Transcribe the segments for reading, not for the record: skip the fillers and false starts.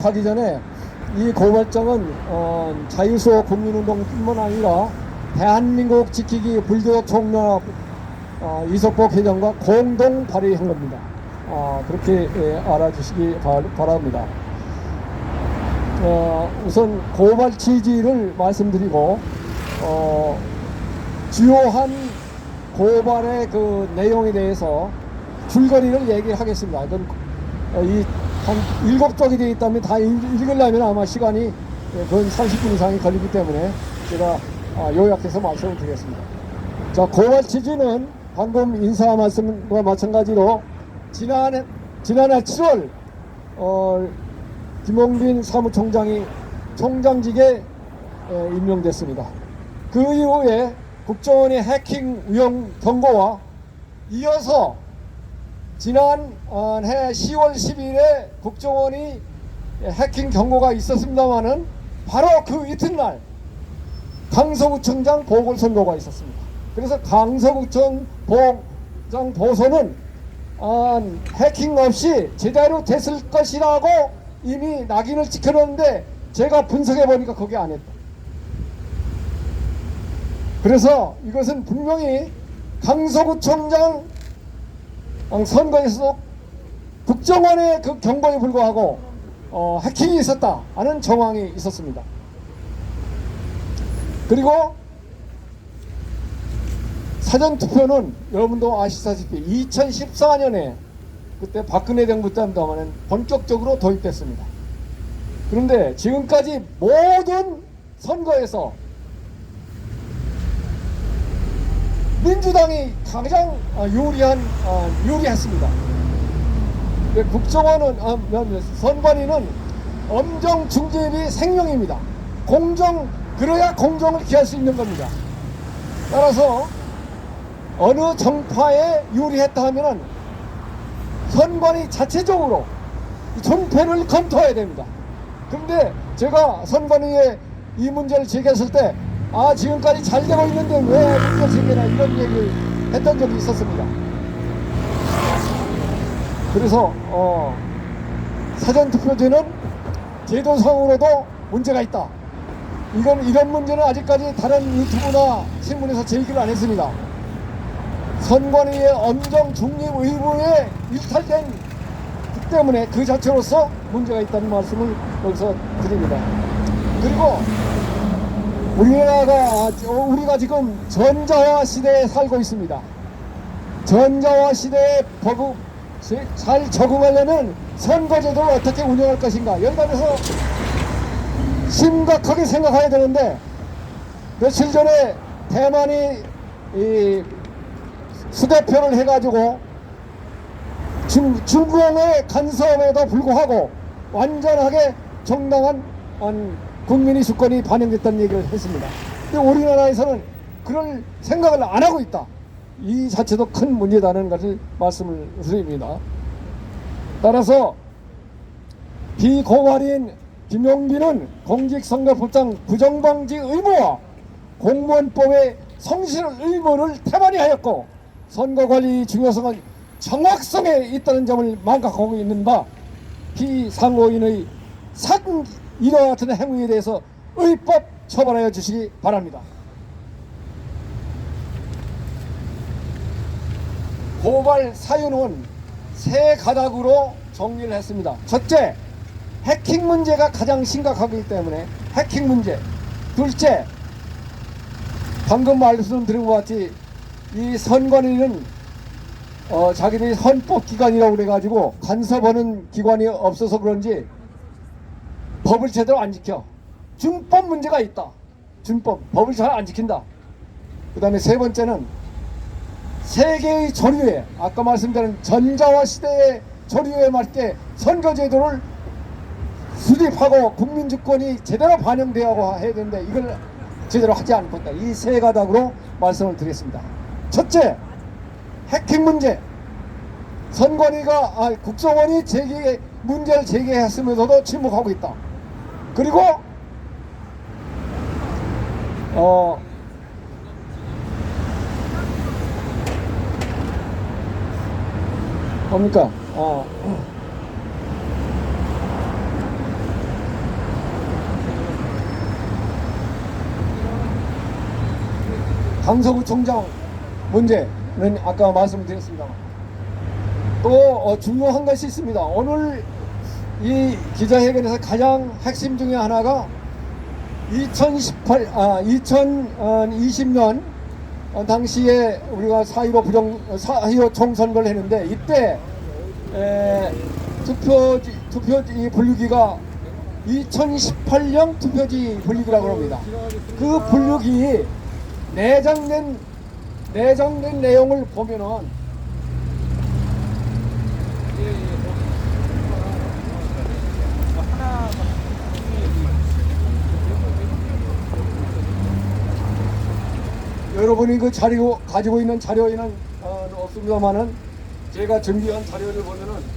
시작하기 전에 이 고발장은 자유수호 국민운동뿐만 아니라 대한민국 지키기 불교적 총연합 이석복 회장과 공동 발의한 겁니다. 그렇게 알아주시기 바랍니다. 우선 고발 취지를 말씀드리고 주요한 고발의 그 내용에 대해서 줄거리를 얘기하겠습니다. 이건 한 7쪽이 되어 있다면 다 읽으려면 아마 시간이 건 30분 이상이 걸리기 때문에 제가 요약해서 말씀을 드리겠습니다. 자, 고발 취지는 방금 인사 말씀과 마찬가지로 지난해 7월 김용빈 사무총장이 총장직에 임명됐습니다. 그 이후에 국정원의 해킹 위험 경고와 이어서 지난해 10월 10일에 국정원이 해킹 경고가 있었습니다만은 바로 그 이튿날 강서구청장 보궐선거가 있었습니다. 그래서 강서구청 보장 보선은 해킹 없이 제대로 됐을 것이라고 이미 낙인을 찍혀놓는데 제가 분석해 보니까 거기 안 했다. 그래서 이것은 분명히 강서구청장 선거에서도 국정원의 그 경고에 불구하고 해킹이 있었다 하는 정황이 있었습니다. 그리고 사전투표는 여러분도 아시다시피 2014년에 그때 박근혜 정부 때입니다만 본격적으로 도입됐습니다. 그런데 지금까지 모든 선거에서 민주당이 가장 유리했습니다. 국정원은 선관위는 엄정 중재비 생명입니다. 그래야 공정을 기할 수 있는 겁니다. 따라서 어느 정파에 유리했다 하면은 선관위 자체적으로 존폐를 검토해야 됩니다. 그런데 제가 선관위에 이 문제를 제기했을 때 지금까지 잘 되고 있는데 왜 문제를 제기해라 이런 얘기를 했던 적이 있었습니다. 그래서 사전투표제는 제도상으로도 문제가 있다. 이런 문제는 아직까지 다른 유튜브나 신문에서 제기를 안 했습니다. 선관위의 엄정 중립 의무에 일탈된 그 때문에 그 자체로서 문제가 있다는 말씀을 여기서 드립니다. 그리고 우리가 지금 전자화 시대에 살고 있습니다. 전자화 시대에 잘 적응하려면 선거제도를 어떻게 운영할 것인가 여기 관해서 심각하게 생각해야 되는데 며칠 전에 대만이 수대표를 해가지고 중공의 간섭에도 불구하고 완전하게 정당한 국민의 주권이 반영됐다는 얘기를 했습니다. 근데 우리나라에서는 그럴 생각을 안 하고 있다. 이 자체도 큰 문제다는 것을 말씀을 드립니다. 따라서 비고발인 김용빈은 공직선거법상 부정방지 의무와 공무원법의 성실 의무를 태만히 하였고 선거관리 중요성은 정확성에 있다는 점을 망각하고 있는 바 피상호인의 이와 같은 행위에 대해서 의법 처벌하여 주시기 바랍니다. 고발 사유는 세 가닥으로 정리를 했습니다. 첫째, 해킹 문제가 가장 심각하기 때문에 해킹 문제. 둘째, 방금 말씀드린 것 같이 이 선관위는 자기들이 헌법기관이라고 그래가지고 간섭하는 기관이 없어서 그런지 법을 제대로 안 지켜. 준법 문제가 있다. 법을 잘 안 지킨다. 그 다음에 세 번째는 세계의 조류에 아까 말씀드린 전자화 시대의 조류에 맞게 선거제도를 수립하고 국민주권이 제대로 반영되어야 해야 되는데 이걸 제대로 하지 않고 있다. 이 세 가닥으로 말씀을 드리겠습니다. 첫째, 해킹 문제. 선관위가 국정원이 문제를 제기했으면서도 침묵하고 있다. 그리고 뭡니까? 강서구청장 문제는 아까 말씀드렸습니다. 또 중요한 것이 있습니다. 오늘 이 기자회견에서 가장 핵심 중에 하나가 2020년 당시에 우리가 4.15 총선거를 했는데 이때 투표지 분류기가 2018년 투표지 분류기라고 합니다. 그 분류기 내장된 내용을 보면은 여러분이 그 자료 가지고 있는 자료에는 없습니다만은 제가 준비한 자료를 보면은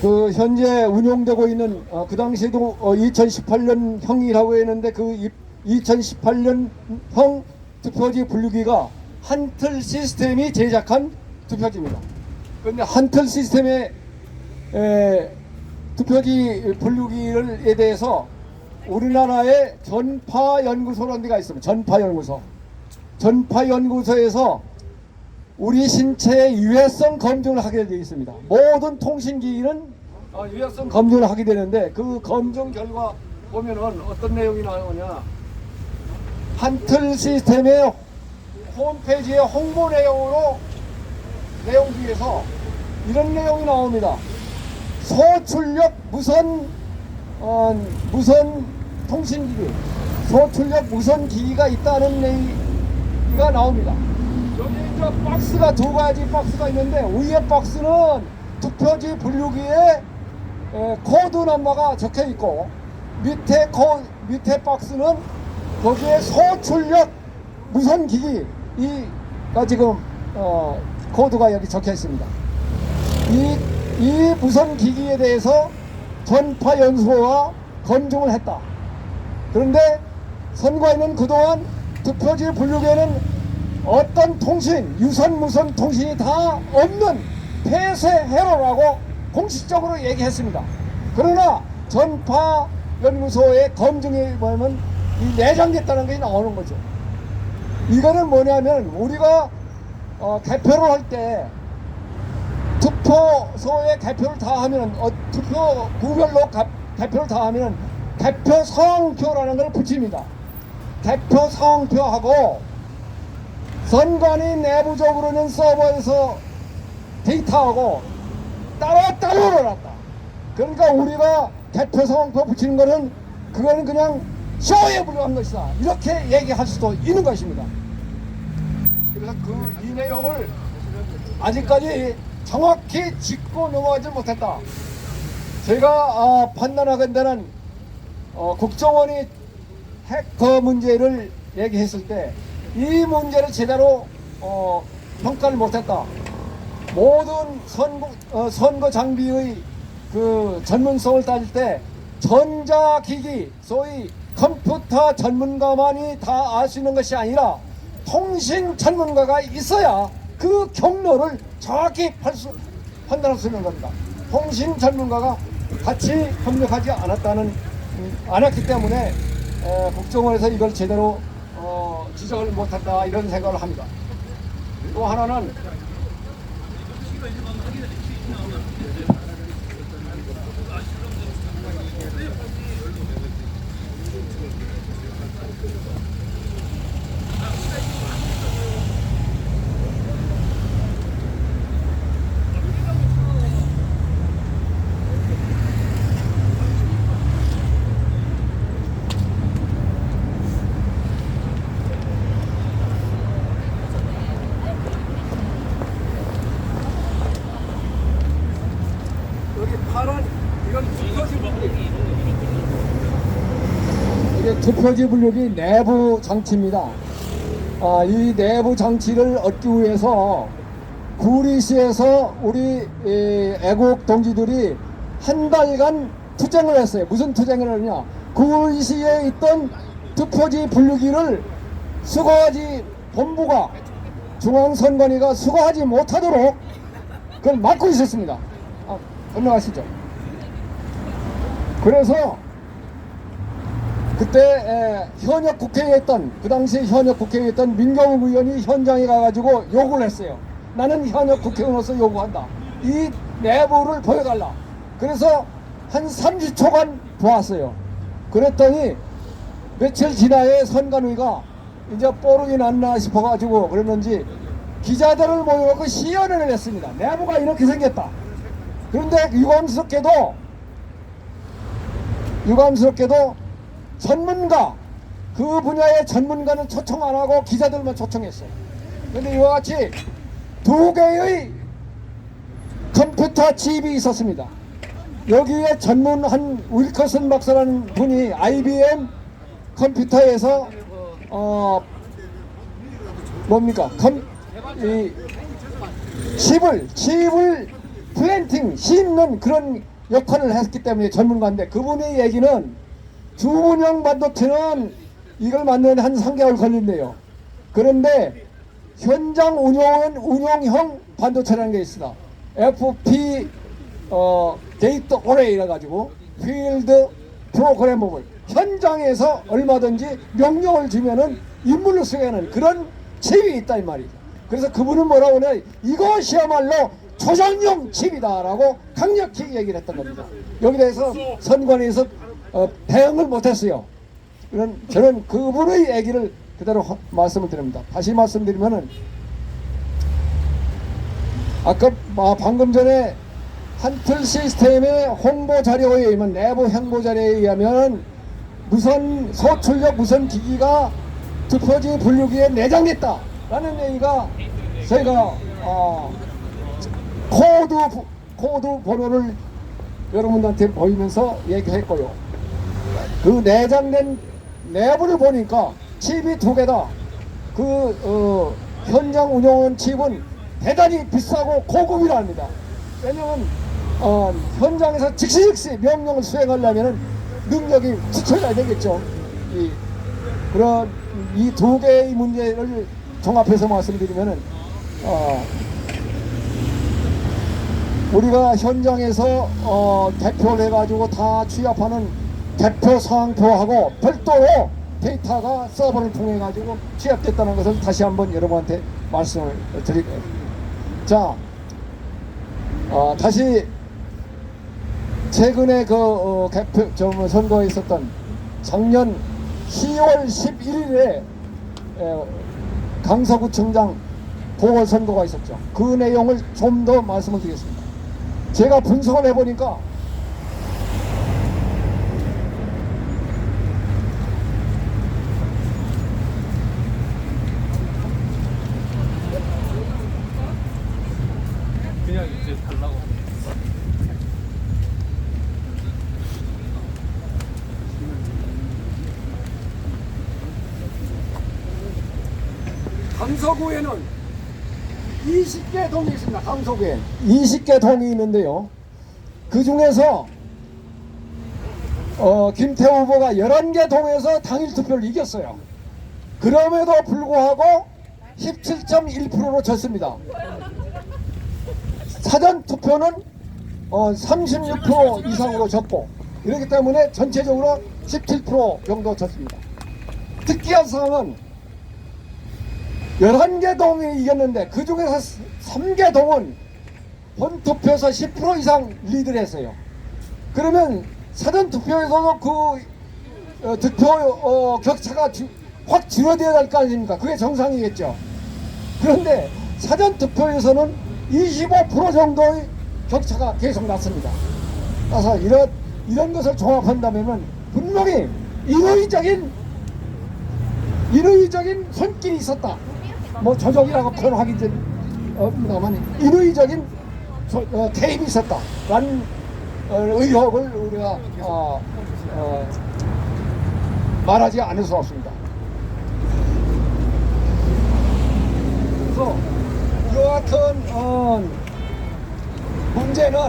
그 현재 운용되고 있는 그 당시에도 2018년형이라고 했는데 그 2018년형 투표지 분류기가 한틀 시스템이 제작한 투표지입니다. 그런데 한틀 시스템의 투표지 분류기에 대해서 우리나라의 전파연구소라는 데가 있습니다. 전파연구소에서 우리 신체의 유해성 검증을 하게 되어 있습니다. 모든 통신기기는 유해성 검증을 하게 되는데 그 검증 결과 보면은 어떤 내용이 나오냐, 한틀 시스템의 홈페이지의 홍보 내용으로 내용 중에서 이런 내용이 나옵니다. 소출력 무선 통신기기, 소출력 무선 기기가 있다는 얘기가 나옵니다. 여기 이제 박스가 두 가지 박스가 있는데 위에 박스는 투표지 분류기에 코드 넘버가 적혀 있고 밑에 박스는 거기에 소출력 무선 기기가 지금 코드가 여기 적혀 있습니다. 이 무선 기기에 대해서 전파연수소가 검증을 했다. 그런데 선관위는 그동안 투표지 분류기에는 어떤 통신, 유선 무선 통신이 다 없는 폐쇄 회로라고 공식적으로 얘기했습니다. 그러나 전파연구소의 검증에 보면 이 내장됐다는 게 나오는 거죠. 이거는 뭐냐면 우리가 개표를 할 때 투표소에 개표를 다 하면 투표구별로 개표를 다 하면 개표 상황표라는 걸 붙입니다. 개표 상황표하고 선관위 내부적으로는 서버에서 데이터하고 따로 놨다. 그러니까 우리가 개표 상황표 붙이는 거는 그거는 그냥 쇼에 불과한 것이다. 이렇게 얘기할 수도 있는 것입니다. 그래서 이 내용을 아직까지 정확히 짚고 넘어가지 못했다. 제가 판단하건대는 국정원이 해커 문제를 얘기했을 때 이 문제를 제대로 평가를 못했다. 모든 선거 장비의 그 전문성을 따질 때 전자기기, 소위 컴퓨터 전문가만이 다 알 수 있는 것이 아니라 통신 전문가가 있어야 그 경로를 정확히 판단할 수 있는 겁니다. 통신 전문가가 같이 협력하지 않았기 때문에 국정원에서 이걸 제대로 지적을 못한다, 이런 생각을 합니다. 또 하나는 이게 투표지 분류기 내부 장치입니다. 이 내부 장치를 얻기 위해서 구리시에서 우리 애국 동지들이 한 달간 투쟁을 했어요. 무슨 투쟁을 하느냐? 구리시에 있던 투표지 분류기를 수거하지 본부가 중앙선관위가 수거하지 못하도록 그걸 막고 있었습니다. 건너가시죠. 그래서 그때 현역 국회에 있던 그 당시 현역 국회에 있던 민경욱 의원이 현장에 가가지고 요구를 했어요. 나는 현역 국회의원으로서 요구한다. 이 내부를 보여달라. 그래서 한 30초간 보았어요. 그랬더니 며칠 지나에 선관위가 이제 뽀록이 났나 싶어가지고 그랬는지 기자들을 모여놓고 시연을 했습니다. 내부가 이렇게 생겼다. 그런데 유감스럽게도 전문가, 그 분야의 전문가는 초청 안 하고 기자들만 초청했어요. 그런데 이와 같이 2개의 컴퓨터 칩이 있었습니다. 여기에 전문한 윌커슨 박사라는 분이 IBM 컴퓨터에서 칩을 플랜팅 심는 그런 역할을 했기 때문에 전문가인데, 그분의 얘기는 주문형 반도체는 이걸 만드는 한 3개월 걸린대요. 그런데 현장 운용형 반도체라는 게 있습니다. FP 데이터 어레이라 가지고 필드 프로그래머블, 현장에서 얼마든지 명령을 주면은 인물로 쓰게하는 그런 칩이 있다 이 말이죠. 그래서 그분은 뭐라고 하냐, 이것이야말로 조작용 칩이다라고 강력히 얘기를 했던 겁니다. 여기 대해서 선관위에서 대응을 못했어요. 저는 그분의 얘기를 그대로 말씀을 드립니다. 다시 말씀드리면은 아까 방금 전에 한틀 시스템의 홍보 자료에 의하면, 내부 홍보 자료에 의하면 소출력 무선 기기가 투표지 분류기에 내장됐다라는 얘기가 저희가 코드 번호를 여러분들한테 보이면서 얘기했고요. 그 내장된 내부를 보니까 칩이 2개다. 현장 운영원 칩은 대단히 비싸고 고급이랍니다. 왜냐면 현장에서 즉시 명령을 수행하려면 능력이 추천해야 되겠죠. 그런 이 2개의 문제를 종합해서 말씀드리면은 우리가 현장에서 대표를 해가지고 다 취합하는 대표 상황표하고 별도로 데이터가 서버를 통해 가지고 취합됐다는 것을 다시 한번 여러분한테 말씀을 드릴게요. 자, 다시 최근에 선거에 있었던 작년 10월 11일에 강서구청장 보궐선거가 있었죠. 그 내용을 좀 더 말씀을 드리겠습니다. 제가 분석을 해보니까 그냥 이제 달라고. 강서구에는 20개 동이 있습니다. 강서구에 20개 동이 있는데요. 그 중에서 김태우 후보가 11개 동에서 당일 투표를 이겼어요. 그럼에도 불구하고 17.1%로 졌습니다. 사전 투표는 36% 이상으로 졌고, 그렇기 때문에 전체적으로 17% 정도 졌습니다. 특이한 사항은 11개 동이 이겼는데 그 중에서 3개 동은 본투표에서 10% 이상 리드를 했어요. 그러면 사전투표에서도 그 득표 격차가 확 줄어들어야 될 거 아닙니까? 그게 정상이겠죠. 그런데 사전투표에서는 25% 정도의 격차가 계속 났습니다. 따라서 이런 것을 종합한다면 분명히 인위적인 손길이 있었다. 뭐 조정이라고 표현하기 없습니다만 인위적인 개입이 있었다라는 의혹을 우리가 말하지 않을 수 없습니다. 그래서 이와 같은 문제는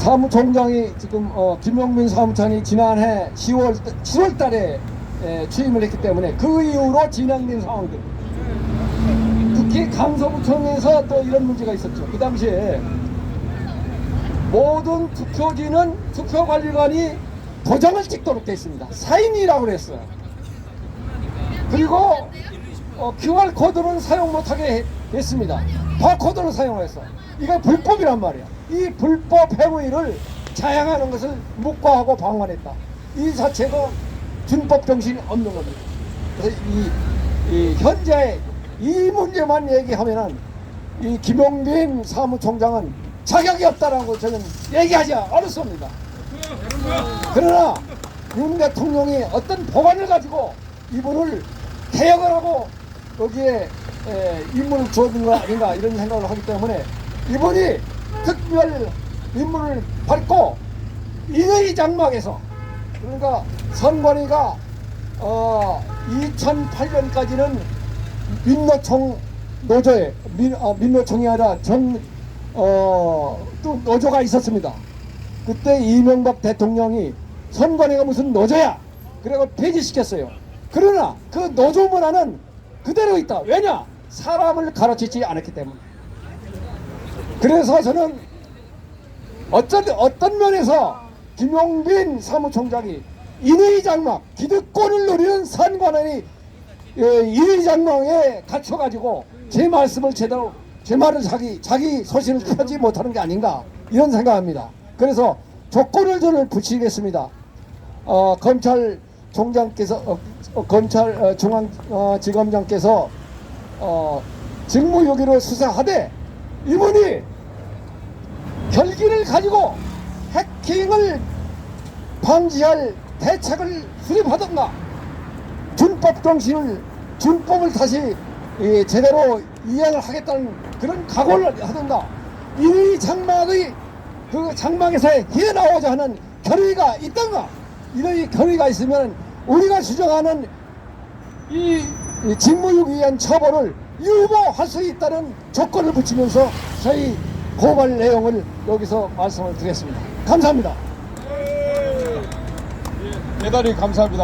사무총장이 지금 김용민 사무총장이 지난해 7월 달에 취임을 했기 때문에 그 이후로 진행된 상황들, 특히 강서구청에서 또 이런 문제가 있었죠. 그 당시에 모든 투표지는 투표관리관이 도장을 찍도록 되어 있습니다. 사인이라고 그랬어요. 그리고 QR코드는 사용 못하게 했습니다. 바코드를 사용했어. 이거 불법이란 말이야. 이 불법 행위를 자행하는 것을 묵과하고 방관했다. 이 자체가 준법 정신이 없는 겁니다. 그래서 이 현재 이 문제만 얘기하면은 이 김용민 사무총장은 자격이 없다라고 저는 얘기하지 않았습니다. 그러나 윤 대통령이 어떤 법안을 가지고 이분을 개혁을 하고 여기에 임무를 주어준 거 아닌가 이런 생각을 하기 때문에 이분이 특별 임무를 받고 인의 장막에서, 그러니까 선관위가 2008년까지는 민노총 노조에 민노총이 아니라 또 노조가 있었습니다. 그때 이명박 대통령이 선관위가 무슨 노조야 그래서 폐지시켰어요. 그러나 그 노조 문화는 그대로 있다. 왜냐? 사람을 가르치지 않았기 때문에. 그래서 저는 어떤 면에서 김용민 사무총장이 인의 장막, 기득권을 누리는 선관위 인의 장막에 갇혀가지고 제 말씀을 제대로, 제 말을 자기 소신을 펴지 못하는 게 아닌가 이런 생각합니다. 그래서 조건을 저는 붙이겠습니다. 검찰총장께서 중앙지검장께서 직무유기로 수사하되 이분이 결기를 가지고 해킹을 방지할 대책을 수립하던가 준법을 다시 제대로 이행을 하겠다는 그런 각오를 하던가, 이 장막의 그 장막에서 헤어나오자 하는 결의가 있던가, 이런 결의가 있으면 우리가 주장하는 이 직무유기에 의한 처벌을 유보할 수 있다는 조건을 붙이면서 저희 고발 내용을 여기서 말씀을 드렸습니다. 감사합니다. 대단히 감사합니다.